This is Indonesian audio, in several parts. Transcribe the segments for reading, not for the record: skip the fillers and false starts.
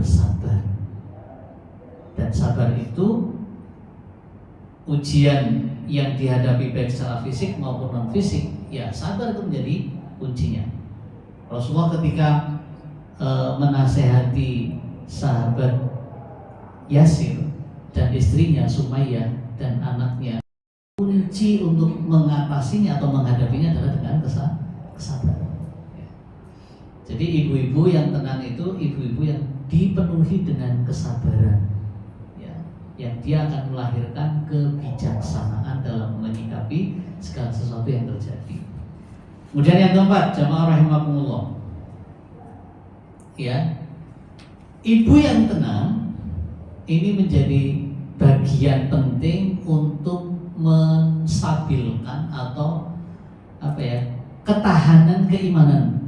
bersabar. Dan sabar itu ujian yang dihadapi baik secara fisik maupun non fisik, ya sabar itu menjadi kuncinya. Rasulullah ketika menasehati sahabat Yasir dan istrinya Sumayyah dan anaknya, kunci untuk mengatasinya atau menghadapinya adalah dengan kesabaran. Jadi ibu-ibu yang tenang itu ibu-ibu yang dipenuhi dengan kesabaran, ya, yang dia akan melahirkan kebijaksanaan dalam menyikapi segala sesuatu yang terjadi. Kemudian yang keempat, jamaah rahimakumullah, ya, ibu yang tenang ini menjadi bagian penting untuk menstabilkan atau ketahanan keimanan.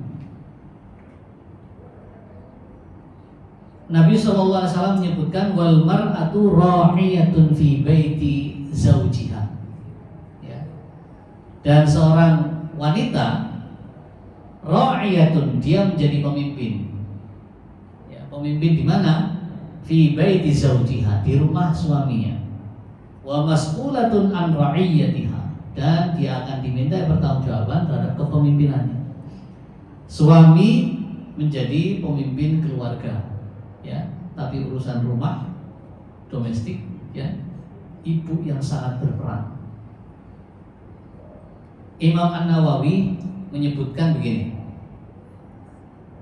Nabi SAW menyebutkan wal mar'atu ra'iyatun fi baiti zawjiha, ya. Dan seorang wanita ra'iyatun, dia menjadi pemimpin, ya, pemimpin di mana? Fi baiti zawjiha, di rumah suaminya. Wa mas'ulatun an ra'iyatiha, dan dia akan diminta pertanggungjawaban terhadap kepemimpinannya. Suami menjadi pemimpin keluarga, ya, tapi urusan rumah domestik, ya, ibu yang sangat berperan. Imam An-Nawawi menyebutkan begini,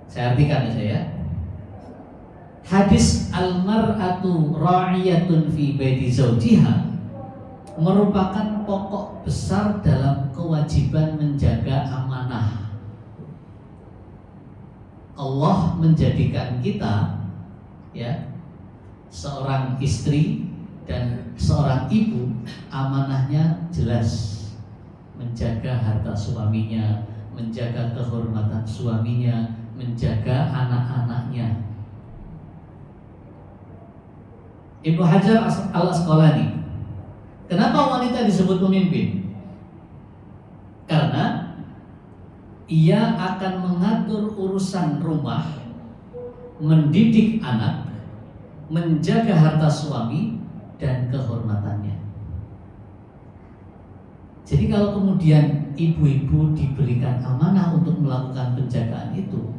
saya artikan ya saya. Hadis al-mar'atu ra'iyatun fi baiti zawjiha merupakan pokok besar dalam kewajiban menjaga amanah. Allah menjadikan kita, ya, seorang istri dan seorang ibu, amanahnya jelas, menjaga harta suaminya, menjaga kehormatan suaminya, menjaga anak-anaknya. Ibnu Hajar Al-Asqalani, kenapa wanita disebut pemimpin? Karena ia akan mengatur urusan rumah, mendidik anak, menjaga harta suami dan kehormatannya. Jadi kalau kemudian ibu-ibu diberikan amanah untuk melakukan penjagaan itu,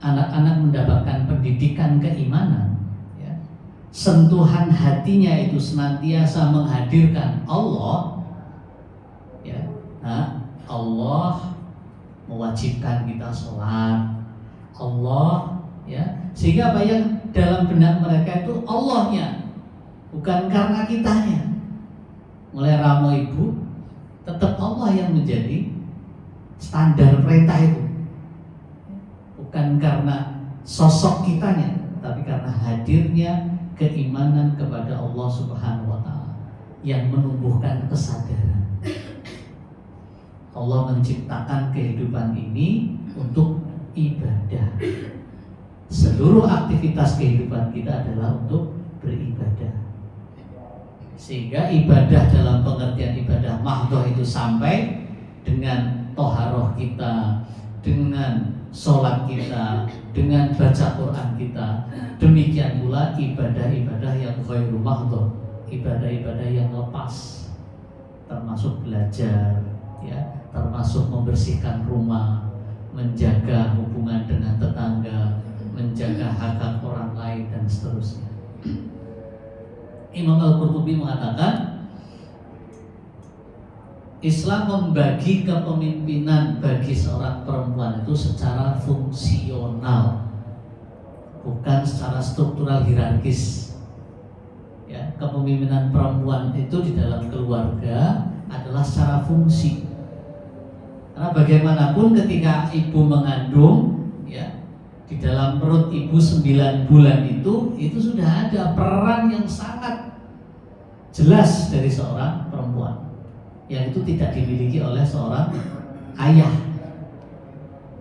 anak-anak mendapatkan pendidikan keimanan, ya, sentuhan hatinya itu senantiasa menghadirkan Allah, ya. Nah, Allah mewajibkan kita sholat, Allah, ya, sehingga apa yang dalam benak mereka itu Allahnya, bukan karena kitanya. Mulai ramo ibu, tetap Allah yang menjadi standar perintah itu, bukan karena sosok kitanya, tapi karena hadirnya keimanan kepada Allah Subhanahu wa Ta'ala yang menumbuhkan kesadaran. Allah menciptakan kehidupan ini untuk ibadah. Seluruh aktivitas kehidupan kita adalah untuk beribadah. Sehingga ibadah dalam pengertian ibadah mahdhah itu sampai dengan toharoh kita, dengan sholat kita, dengan baca Quran kita. Demikian pula ibadah-ibadah yang ghairu mahdhah, ibadah-ibadah yang lepas, termasuk belajar, ya, termasuk membersihkan rumah, menjaga hubungan dengan tetangga, menjaga hak-hak orang lain dan seterusnya. Imam Al-Qurtubi mengatakan Islam membagi kepemimpinan bagi seorang perempuan itu secara fungsional, bukan secara struktural hierarkis. Ya, kepemimpinan perempuan itu di dalam keluarga adalah secara fungsi. Karena bagaimanapun ketika ibu mengandung, ya, di dalam perut ibu 9 bulan itu sudah ada peran yang sangat jelas dari seorang perempuan yang itu tidak dimiliki oleh seorang ayah.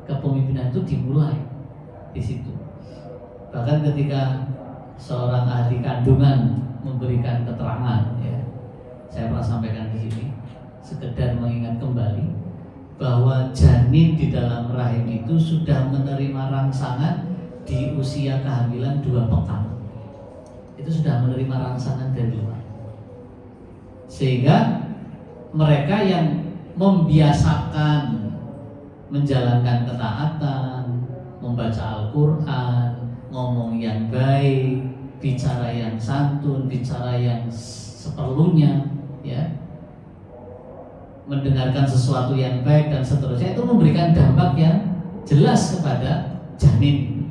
Kepemimpinan itu dimulai di situ. Bahkan ketika seorang ahli kandungan memberikan keterangan, ya, saya pernah sampaikan di sini, sekedar mengingat kembali bahwa janin di dalam rahim itu sudah menerima rangsangan di usia kehamilan 2 pekan itu sudah menerima rangsangan dari luar, sehingga mereka yang membiasakan menjalankan ketaatan, membaca Al-Quran, ngomong yang baik, bicara yang santun, bicara yang seperlunya, ya, mendengarkan sesuatu yang baik dan seterusnya, itu memberikan dampak yang jelas kepada janin,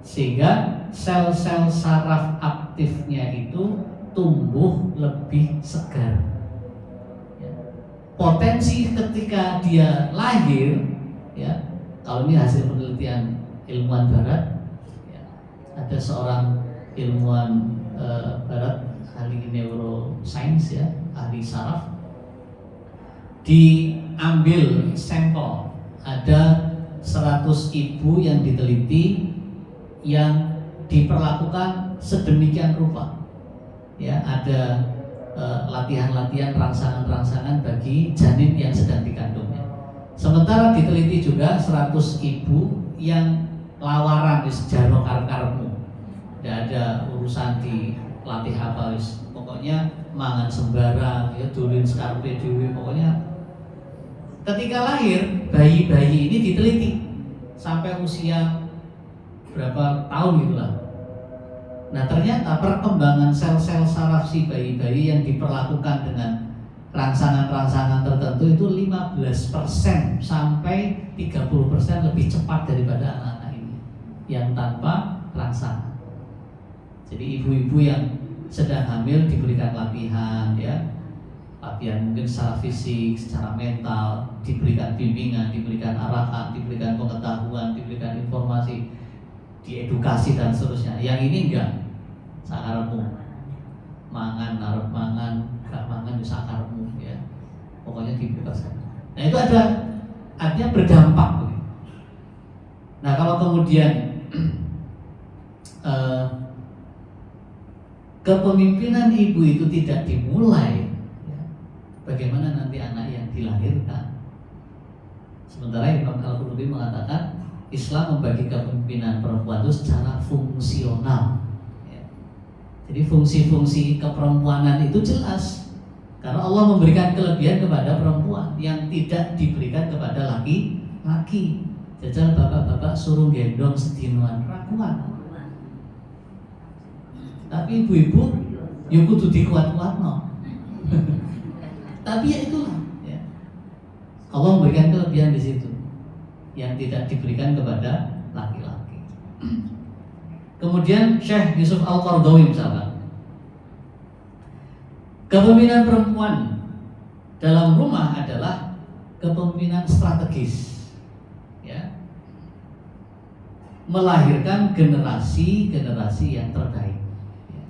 sehingga sel-sel saraf aktifnya itu tumbuh lebih segar. Potensi ketika dia lahir, ya, kalau ini hasil penelitian ilmuwan barat, ya, ada seorang ilmuwan barat, ahli neuroscience, ya, ahli saraf, diambil sampel, ada 100 ibu yang diteliti yang diperlakukan sedemikian rupa, ya, ada latihan-latihan, rangsangan-rangsangan bagi janin yang sedang dikandungnya. Sementara diteliti juga 100 ibu yang lawaran, wis jaro karo-karomu, tidak ada urusan dilatih apa, wis pokoknya mangan sembarang, ya, dulin skarpe dhewe, pokoknya ketika lahir bayi-bayi ini diteliti sampai usia berapa tahun gitulah. Nah, ternyata perkembangan sel-sel saraf si bayi-bayi yang diperlakukan dengan rangsangan-rangsangan tertentu itu 15% sampai 30% lebih cepat daripada anak-anak ini yang tanpa rangsangan. Jadi ibu-ibu yang sedang hamil diberikan latihan, ya, latihan mungkin secara fisik, secara mental, diberikan bimbingan, diberikan arahan, diberikan pengetahuan, diberikan informasi, diedukasi dan seterusnya. Yang ini enggak, sakarepmu, mangan, narep mangan, gak mangan bisa sakarepmu, ya, pokoknya dibebaskan. Nah, itu ada artinya berdampak. Nah, kalau kemudian kepemimpinan ibu itu tidak dimulai, ya, bagaimana nanti anak yang dilahirkan? Sementara Imam Al-Qurtubi mengatakan Islam membagi kepemimpinan perempuan itu secara fungsional, ya. Jadi fungsi-fungsi keperempuanan itu jelas, karena Allah memberikan kelebihan kepada perempuan yang tidak diberikan kepada laki-laki. Jajal bapak-bapak suruh gendong sedinoan rakuan, tapi ibu-ibu ya kudu dikuat-kuatno. Tapi ya itulah, ya, Allah memberikan kelebihan di situ yang tidak diberikan kepada laki-laki. Kemudian Syekh Yusuf Al-Qaradawi misalkan, kepemimpinan perempuan dalam rumah adalah kepemimpinan strategis, ya, melahirkan generasi-generasi yang terbaik, ya.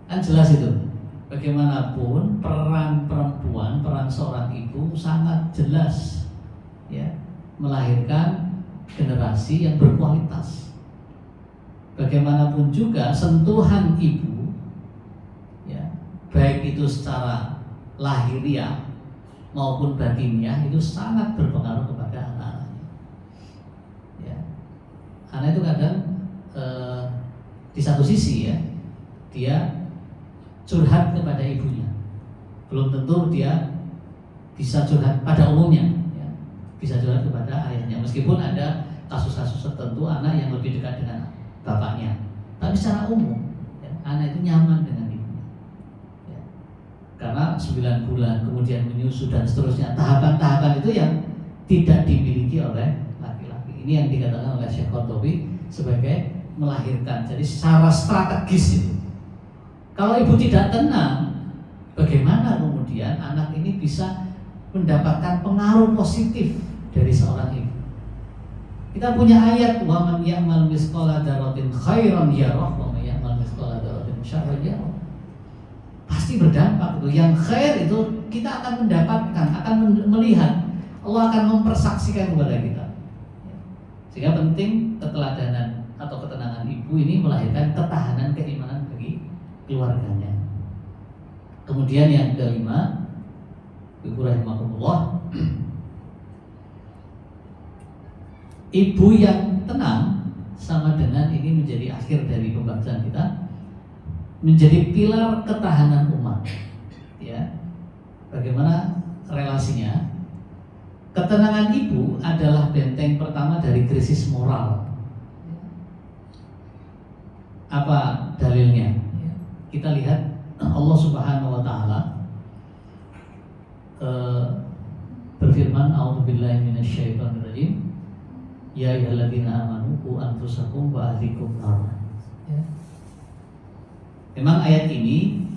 Kan jelas itu. Bagaimanapun peran perempuan, peran seorang ibu sangat jelas, ya, melahirkan generasi yang berkualitas. Bagaimanapun juga sentuhan ibu, ya, baik itu secara lahiriah maupun batiniah, itu sangat berpengaruh kepada anak-anaknya, ya. Anak itu kadang di satu sisi, ya, dia curhat kepada ibunya, belum tentu dia bisa curhat pada umumnya, bisa curhat kepada ayahnya, meskipun ada kasus-kasus tertentu anak yang lebih dekat dengan bapaknya, tapi secara umum, ya, anak itu nyaman dengan ibunya, ya. Karena 9 bulan kemudian menyusu dan seterusnya, tahapan-tahapan itu yang tidak dimiliki oleh laki-laki. Ini yang dikatakan oleh Syekh Qaradawi sebagai melahirkan. Jadi secara strategis itu, kalau ibu tidak tenang, bagaimana kemudian anak ini bisa mendapatkan pengaruh positif dari seorang ibu? Kita punya ayat, wa man ya'mal mithqala dzarratin khairan yarah wa man ya'mal mithqala dzarratin syarran yarah. Pasti berdampak itu. Yang khair itu kita akan mendapatkan, akan melihat. Allah akan mempersaksikan kepada kita. Sehingga penting keteladanan atau ketenangan ibu ini melahirkan ketahanan keimanan bagi keluarganya. Kemudian yang kelima, ibu rahimahullah, ibu yang tenang sama dengan ini menjadi akhir dari pembahasan kita, menjadi pilar ketahanan umat. Ya, bagaimana relasinya? Ketenangan ibu adalah benteng pertama dari krisis moral. Apa dalilnya? Kita lihat Allah Subhanahu wa taala berfirman, a'udzubillahi minasyaitonirrajim, ya ayyuhalladzina amanu qu anfusakum wa ahlikum nar. Memang ayat ini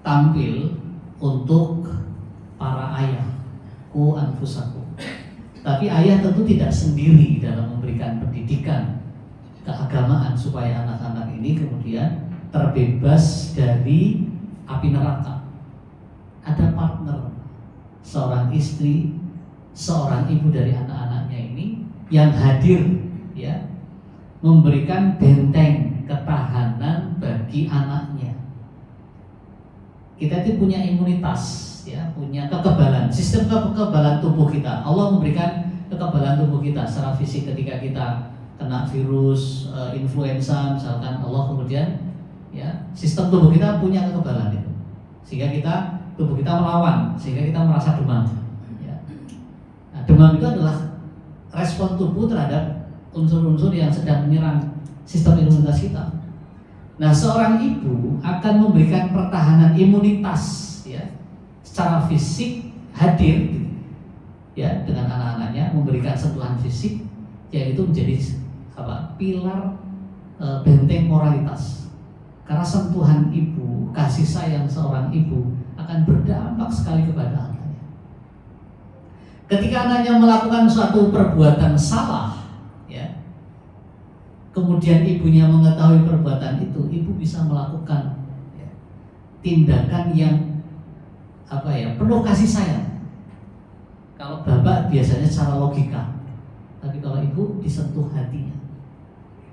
tampil untuk para ayah, qu anfusakum. Tapi ayah tentu tidak sendiri dalam memberikan pendidikan keagamaan supaya anak-anak ini kemudian terbebas dari api neraka. Ada partner, seorang istri, seorang ibu dari anak-anaknya ini yang hadir, ya, memberikan benteng ketahanan bagi anaknya. Kita itu punya imunitas, ya, punya kekebalan, sistem kekebalan tubuh kita. Allah memberikan kekebalan tubuh kita secara fisik ketika kita kena virus influenza misalkan, Allah kemudian, ya, sistem tubuh kita punya kekebalan itu, sehingga tubuh kita melawan, sehingga kita merasa demam. Ya. Nah, demam itu adalah respon tubuh terhadap unsur-unsur yang sedang menyerang sistem imunitas kita. Nah, seorang ibu akan memberikan pertahanan imunitas, ya, secara fisik hadir, gitu, ya, dengan anak-anaknya, memberikan sentuhan fisik, yaitu menjadi pilar benteng moralitas. Karena sentuhan ibu, kasih sayang seorang ibu akan berdampak sekali kepada anaknya. Ketika anaknya melakukan suatu perbuatan salah, ya, kemudian ibunya mengetahui perbuatan itu, ibu bisa melakukan, ya, tindakan yang penuh kasih sayang. Kalau bapak biasanya secara logika, tapi kalau ibu disentuh hatinya,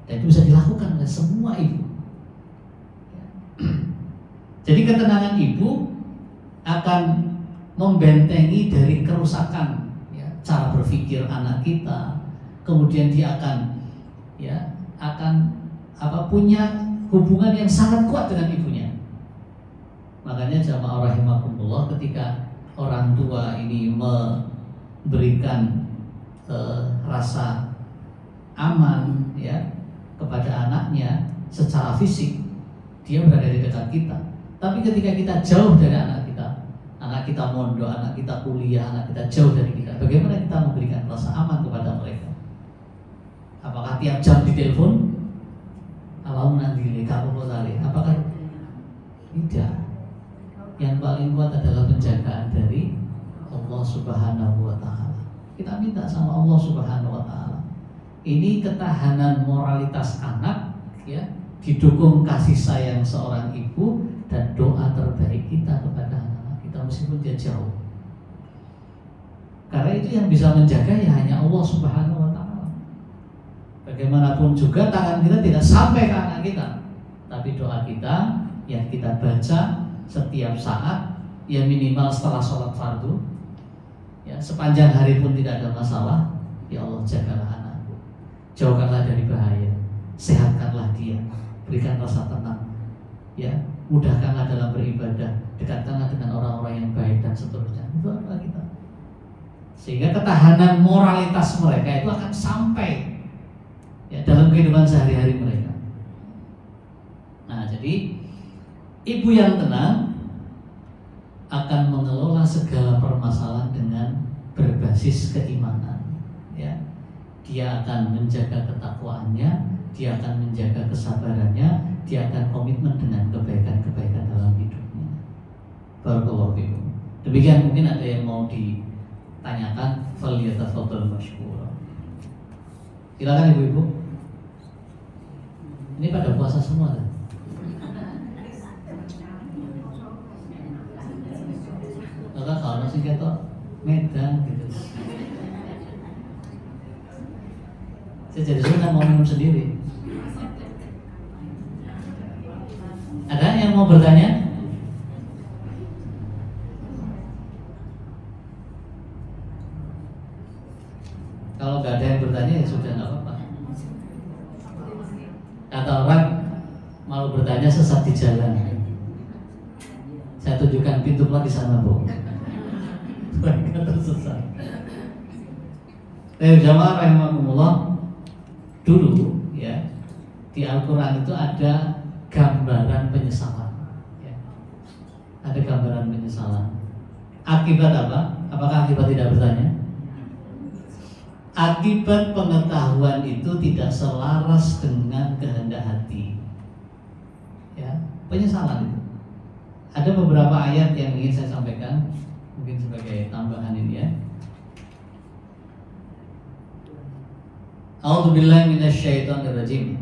dan itu bisa dilakukan oleh semua ibu. Jadi ketenangan ibu akan membentengi dari kerusakan, ya, cara berpikir anak kita. Kemudian dia akan punya hubungan yang sangat kuat dengan ibunya. Makanya jamaah rahimakumullah, ketika orang tua ini memberikan rasa aman, ya, kepada anaknya secara fisik, dia berada di dekat kita. Tapi ketika kita jauh dari anak kita mondok, anak kita kuliah, anak kita jauh dari kita, bagaimana kita memberikan rasa aman kepada mereka? Apakah tiap jam ditelepon? Apakah tidak? Yang paling kuat adalah penjagaan dari Allah Subhanahu wa taala. Kita minta sama Allah Subhanahu wa taala. Ini ketahanan moralitas anak, ya, didukung kasih sayang seorang ibu dan doa terbaik kita kepada anak kita meskipun dia jauh. Karena itu yang bisa menjaga ya hanya Allah Subhanahu wa taala. Bagaimanapun juga tangan kita tidak sampai ke anak kita, tapi doa kita yang kita baca setiap saat, ya minimal setelah sholat fardu, ya, sepanjang hari pun tidak ada masalah. Ya Allah, jagalah anakku, jauhkanlah dari bahaya, sehatkanlah dia, berikan rasa tenang, ya, mudahkanlah dalam beribadah, dekatkanlah dengan orang-orang yang baik dan seterusnya. Itu adalah kita, sehingga ketahanan moralitas mereka itu akan sampai, ya, dalam kehidupan sehari-hari mereka. Nah, jadi ibu yang tenang akan mengelola segala permasalahan dengan berbasis keimanan, ya. Dia akan menjaga ketakwaannya, dia akan menjaga kesabarannya, dia akan komitmen dengan kebaikan-kebaikan dalam hidupnya. Barakallahu fikum. Demikian, mungkin ada yang mau ditanyakan, falyatafadhal mashkura. Silakan ibu-ibu. Ini pada puasa semua kan? Maka kalau masih ketok Medan gitu. Saya jadi suka mau minum sendiri. Ada yang mau bertanya? Kalau nggak ada yang bertanya ya sudah, nggak apa-apa. Kata orang mau bertanya sesat di jalan. Saya tunjukkan pintu keluar di sana, Bu. Mereka tersesat. Jamaah rahimakumullah, dulu ya di Al-Quran itu ada gambaran penyesalan ya. Ada gambaran penyesalan. Akibat apa? Apakah akibat tidak bertanya? Akibat pengetahuan itu tidak selaras dengan kehendak hati ya, penyesalan itu. Ada beberapa ayat yang ingin saya sampaikan, mungkin sebagai tambahan ini ya. A'udzubillahi minasyaitonirrajim.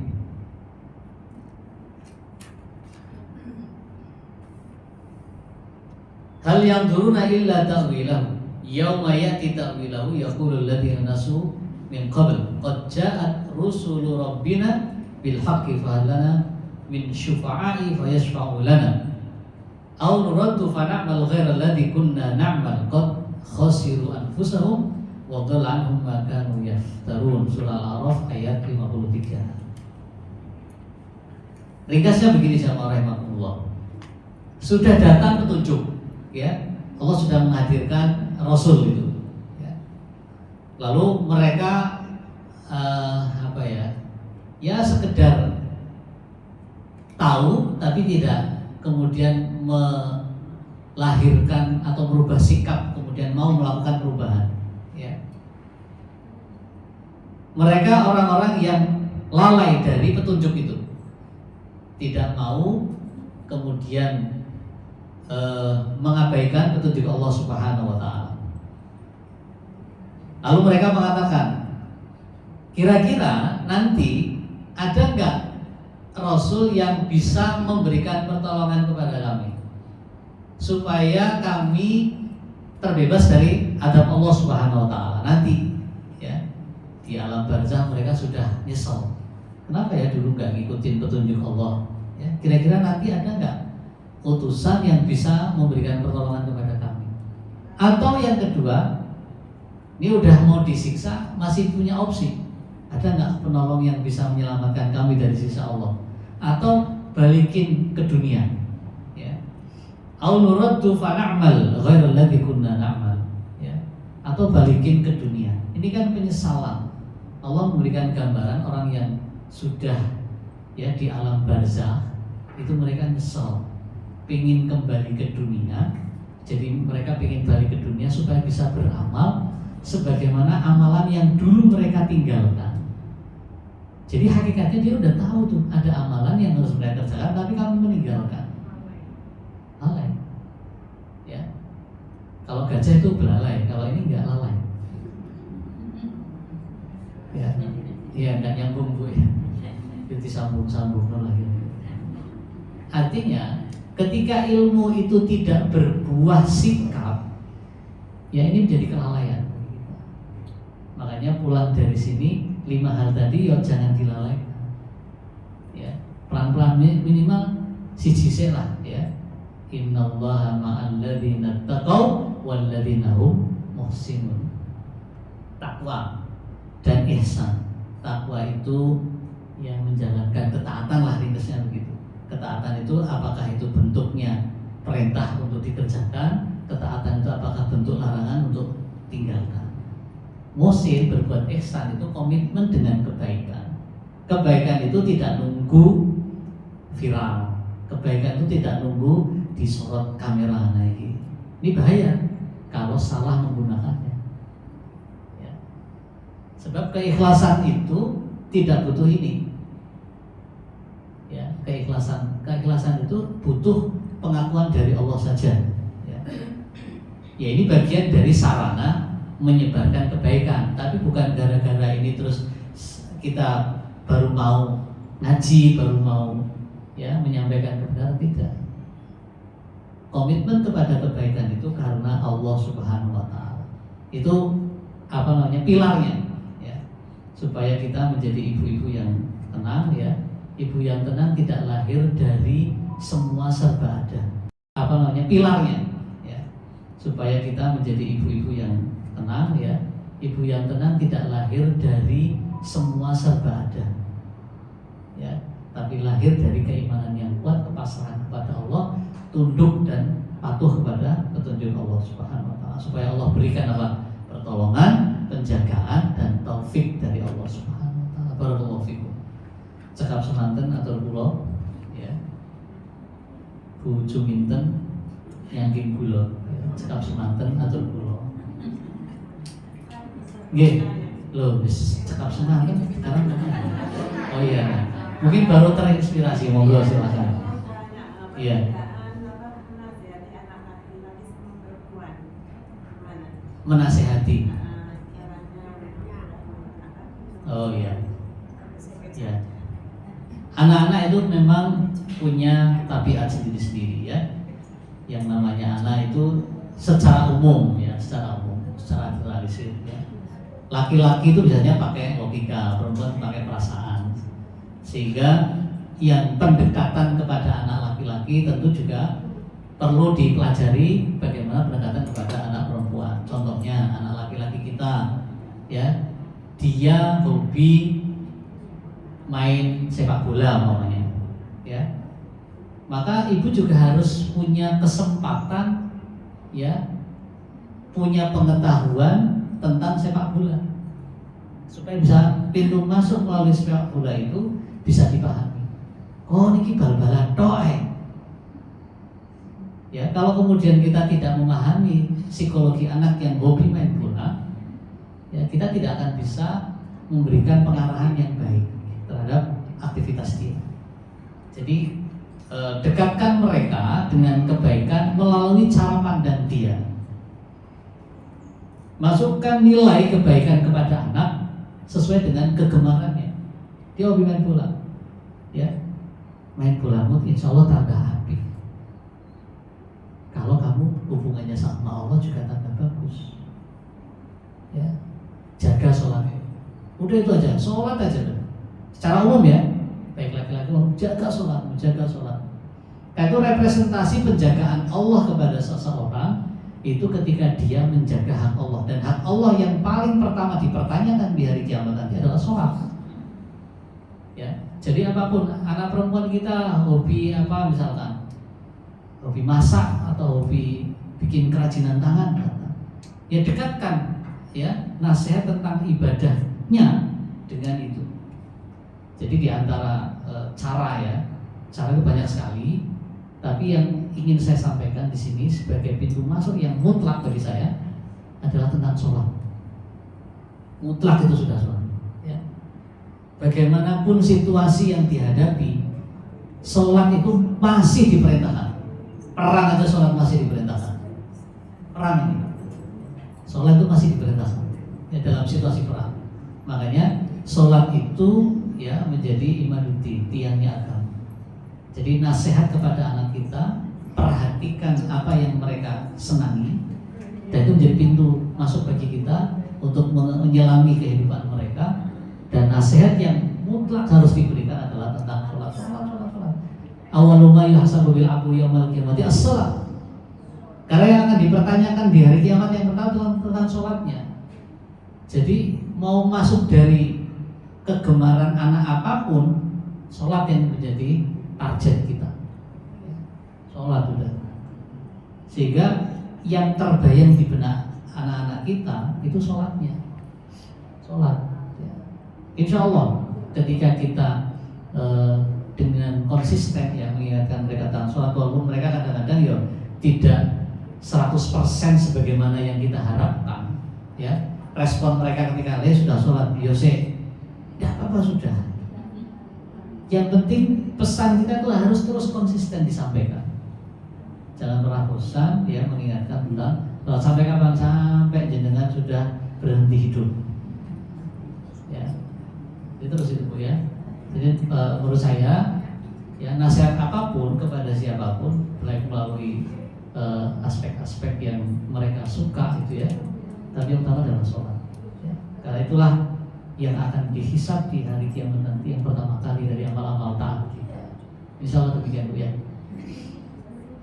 Hal yanzuruna illa ta'wilahu yauma ya'ti ta'wilahu yaqulu alladziina nasu min qabl qad ja'at rusulu rabbina bil haqqi fa lana min syufa'i fayashfa'u lana aw nuraddu fa na'mal ghairal ladzi kunna na'mal qad khasiru anfusahum wa dhalla 'anhum ma kanu yaftarun. Surah Al-A'raf ayat 53. Ringkasnya begini jamaah rahimakumullah. Sudah datang petunjuk ya. Allah sudah menghadirkan Rasul itu ya. Lalu mereka ya sekedar tahu tapi tidak kemudian melahirkan atau merubah sikap, kemudian mau melakukan perubahan ya. Mereka orang-orang yang lalai dari petunjuk itu, tidak mau kemudian mengabaikan petunjuk Allah Subhanahu wa taala. Lalu mereka mengatakan, kira-kira nanti ada enggak Rasul yang bisa memberikan pertolongan kepada kami supaya kami terbebas dari adab Allah Subhanahu wa taala nanti ya. Di alam barzah mereka sudah nyesel. Kenapa ya dulu enggak ngikutin petunjuk Allah ya? Kira-kira nanti ada enggak utusan yang bisa memberikan pertolongan kepada kami? Atau yang kedua, ini udah mau disiksa masih punya opsi, ada nggak penolong yang bisa menyelamatkan kami dari siksa Allah? Atau balikin ke dunia ya. Au nuraddu fa na'mal ghairal ladzi kunna na'mal ya. Atau balikin ke dunia. Ini kan penyesalan. Allah memberikan gambaran orang yang sudah ya di alam barzah itu mereka nyesal, pingin kembali ke dunia. Jadi mereka pingin balik ke dunia supaya bisa beramal sebagaimana amalan yang dulu mereka tinggalkan. Jadi hakikatnya dia udah tahu tuh ada amalan yang harus mereka kerjakan, tapi kami meninggalkan. Lalai ya. Kalau gajah itu belalai, kalau ini enggak lalai ya. Iya enggak nyambung Bu ya. Itu disambung-sambung lagi. Artinya ketika ilmu itu tidak berbuah sikap, ya ini menjadi kelalaian. Makanya pulang dari sini 5 hal tadi ya jangan dilalaikan. Ya, pelan-pelan minimal siji lah ya. Innallaha ma'al ladzina taqaw wal ladzina hum muhsinun. Takwa dan ihsan. Takwa itu yang menjalankan ketaatan lah, ringkasnya begitu. Ketaatan itu apakah itu bentuknya perintah untuk dikerjakan, ketaatan itu apakah bentuk larangan untuk tinggalkan. Muhsin berbuat ihsan itu komitmen dengan kebaikan. Kebaikan itu tidak nunggu viral. Kebaikan itu tidak nunggu disorot kamera lagi. Ini bahaya kalau salah menggunakannya. Ya. Sebab keikhlasan itu tidak butuh ini. Ya, keikhlasan itu butuh pengakuan dari Allah saja. Ya, ya ini bagian dari sarana menyebarkan kebaikan, tapi bukan gara-gara ini terus kita baru mau ngaji, baru mau ya menyampaikan kebenaran, tidak. Komitmen kepada kebaikan itu karena Allah Subhanahu wa taala. Itu pilarnya ya. Supaya kita menjadi ibu-ibu yang tenang ya. Ibu yang tenang tidak lahir dari semua serba ada. Pilarnya ya. Supaya kita menjadi ibu-ibu yang tenang ya. Ibu yang tenang tidak lahir dari semua serba ada. Ya. tapi lahir dari keimanan yang kuat, kepasrahan kepada Allah, tunduk dan patuh kepada petunjuk Allah Subhanahu wa taala, supaya Allah berikan apa? Pertolongan, penjagaan dan taufik dari Allah Subhanahu wa taala. Barakallahu fikum. Cekap semanten atur kula ya. Bu Juminten yangking kula. Cekap semanten atur kula. Nggih. Loh, wis cekap semanten sekarang. Oh iya. Mungkin baru terinspirasi, monggo silakan. Iya. Menasehati. Oh iya. Ya. Anak-anak itu memang punya tabiat sendiri-sendiri ya. Yang namanya anak itu secara umum ya, secara generalisir ya. Laki-laki itu biasanya pakai logika, perempuan pakai perasaan. Sehingga yang pendekatan kepada anak laki-laki tentu juga perlu dipelajari bagaimana pendekatan kepada anak perempuan. Contohnya anak laki-laki kita ya, dia hobi main sepak bola umpamanya ya, maka ibu juga harus punya kesempatan ya, punya pengetahuan tentang sepak bola supaya bisa pintu masuk melalui sepak bola itu bisa dipahami. Oh niki bal-balan tok ya. Kalau kemudian kita tidak memahami psikologi anak yang hobi main bola ya, kita tidak akan bisa memberikan pengarahan yang baik terhadap aktivitas dia. Jadi dekatkan mereka dengan kebaikan melalui cara pandang dia. Masukkan nilai kebaikan kepada anak sesuai dengan kegemarannya. Dia hobi main bola, ya, main bolamu insya Allah tambah api. Kalau kamu hubungannya sama Allah juga tambah bagus, ya. Jaga sholatnya. Udah itu aja, sholat aja deh. Secara umum ya, baik laki-laki jaga sholat, menjaga sholat. Nah, itu representasi penjagaan Allah kepada seseorang itu ketika dia menjaga hak Allah, dan hak Allah yang paling pertama dipertanyakan di hari kiamat nanti adalah sholat. Ya, jadi apapun anak perempuan kita hobi apa misalkan, hobi masak atau hobi bikin kerajinan tangan, ya dekatkan ya nasihat tentang ibadahnya dengan itu. Jadi di antara cara itu banyak sekali, tapi yang ingin saya sampaikan di sini sebagai pintu masuk yang mutlak bagi saya adalah tentang sholat. Mutlak itu sudah sholat. Ya. Bagaimanapun situasi yang dihadapi, sholat itu masih diperintahkan. Perang aja sholat masih diperintahkan. Perang ini, sholat itu masih diperintahkan ya, dalam situasi perang. Makanya sholat itu ya menjadi imanuddin, tiangnya agama. Jadi nasihat kepada anak kita, perhatikan apa yang mereka senangi, dan itu menjadi pintu masuk bagi kita untuk menyelami kehidupan mereka. Dan nasihat yang mutlak harus diberikan adalah tentang sholat. Awwalu ma yuhasabu bil abdu yaumil qiyamati as-shalah. Karena yang akan dipertanyakan di hari kiamat yang pertama tentang sholatnya. Jadi mau masuk dari kegemaran anak apapun, sholat yang menjadi target kita. Sholat udah. Sehingga yang terbayang di benak anak-anak kita itu sholatnya. Sholat. Insya Allah ketika kita dengan konsisten ya mengingatkan mereka tentang sholat, walaupun mereka kadang-kadang ya tidak 100% sebagaimana yang kita harapkan, ya respon mereka ketika sudah sholat, yose, ya apa sudah. Yang penting pesan kita tuh harus terus konsisten disampaikan. Jangan pernah bosan ya mengingatkan tentang sampai kapan, sampai jenengan sudah berhenti hidup. Ya, itu terus itu Bu ya. Jadi menurut saya ya nasihat apapun kepada siapapun, baik melalui aspek-aspek yang mereka suka itu ya, tapi yang utama adalah sholat. Ya. Karena itulah yang akan dihisab di hari kiamat nanti yang pertama kali dari amal-amal taat kita. Insyaallah demikian Bu ya.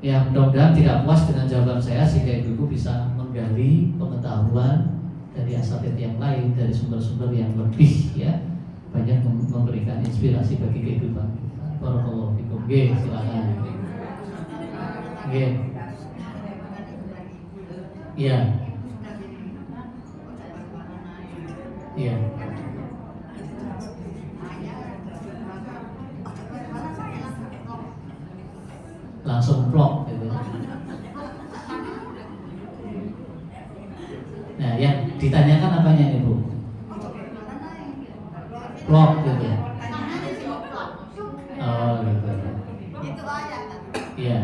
Ya mudah-mudahan tidak puas dengan jawaban saya sehingga ibu bisa menggali pengetahuan dari asatidz yang lain, dari sumber-sumber yang lebih ya banyak memberikan inspirasi bagi kehidupan kita. Barakallahu fikum. Nggih, silakan. Nggih. Iya. Iya. Langsung plok gitu. Nah, yang ditanyakan apanya nih Bu? Plok gitu ya. Oh gitu. Iya.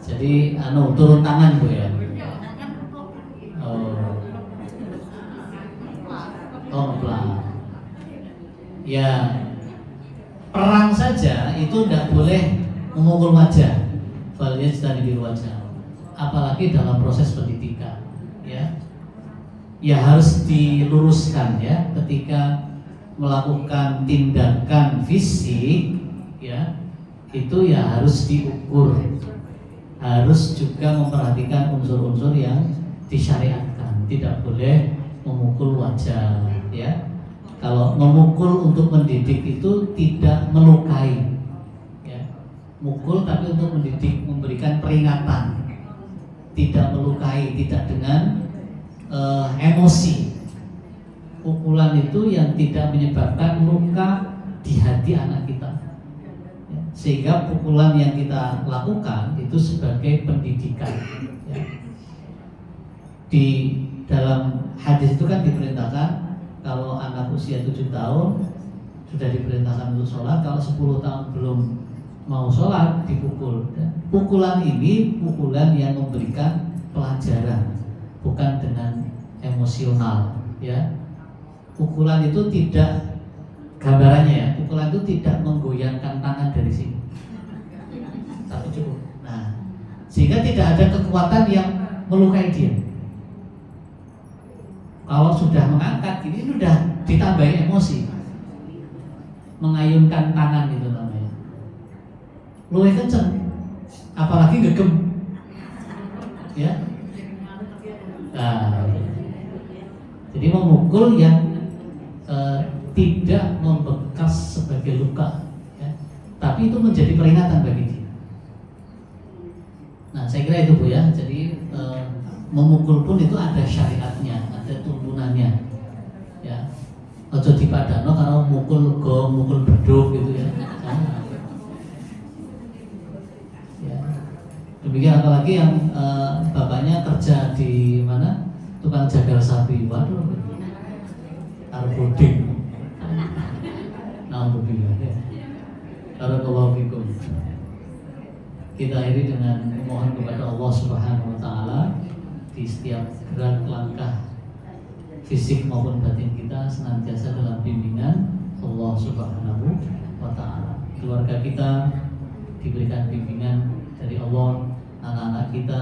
Jadi turun tangan Bu ya. Oh. Oh, pelan. Ya, perang saja itu tidak boleh memukul wajah. Valnya sedang di wajah. Apalagi dalam proses pendidikan, ya. Ya harus diluruskan ya ketika melakukan tindakan fisik, ya. Itu ya harus diukur. Harus juga memperhatikan unsur-unsur yang disyariatkan. Tidak boleh memukul wajah, ya. Kalau memukul untuk mendidik itu tidak melukai, ya. Mukul tapi untuk mendidik, memberikan peringatan, tidak melukai, tidak dengan emosi. Pukulan itu yang tidak menyebabkan luka di hati anak kita, ya. Sehingga pukulan yang kita lakukan itu sebagai pendidikan, ya. Di dalam hadis itu kan diperintahkan kalau anak usia 7 tahun sudah diperintahkan untuk sholat, kalau 10 tahun belum mau sholat dipukul. Pukulan ini pukulan yang memberikan pelajaran, bukan dengan emosional, ya. Pukulan itu tidak, gambarannya ya, pukulan itu tidak menggoyangkan tangan dari sini, tapi cukup. Nah, sehingga tidak ada kekuatan yang melukai dia. Kalau sudah mengangkat ini sudah ditambahi emosi, mengayunkan tangan itu namanya. Luwih kenceng, apalagi gegem, ya. Nah, jadi memukul yang tidak membekas sebagai luka, ya. Tapi itu menjadi peringatan bagi dia. Nah, saya kira itu Bu ya. Jadi memukul pun itu ada syariatnya, ada tuntunannya, ya. Ojo dipadano kalau mukul gong, mukul beduk gitu ya. Ya. Demikian, apalagi yang bapaknya kerja di mana, tukang jagal sapi, waduh, arbuding, naudzubillah ya. Barakallahu fikum. Kita akhiri dengan mohon kepada Allah Subhanahu wa taala di setiap gerak langkah fisik maupun batin kita senantiasa dalam bimbingan Allah Subhanahu wa taala. Keluarga kita diberikan bimbingan dari Allah, anak-anak kita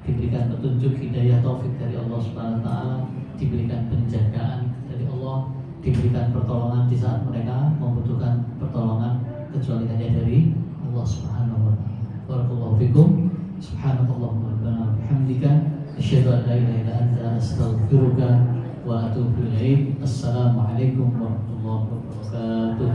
diberikan petunjuk hidayah taufik dari Allah Subhanahu wa taala, diberikan penjagaan dari Allah, diberikan pertolongan di saat mereka membutuhkan pertolongan, kecuali hanya dari Allah Subhanahu wa taala. Barakallahu fikum. Subhanakallahumma rabbana wa bihamdika asyhadu an la ilaha illa anta astaghfiruka wa atubu ilaik. Assalamualaikum warahmatullahi wabarakatuh.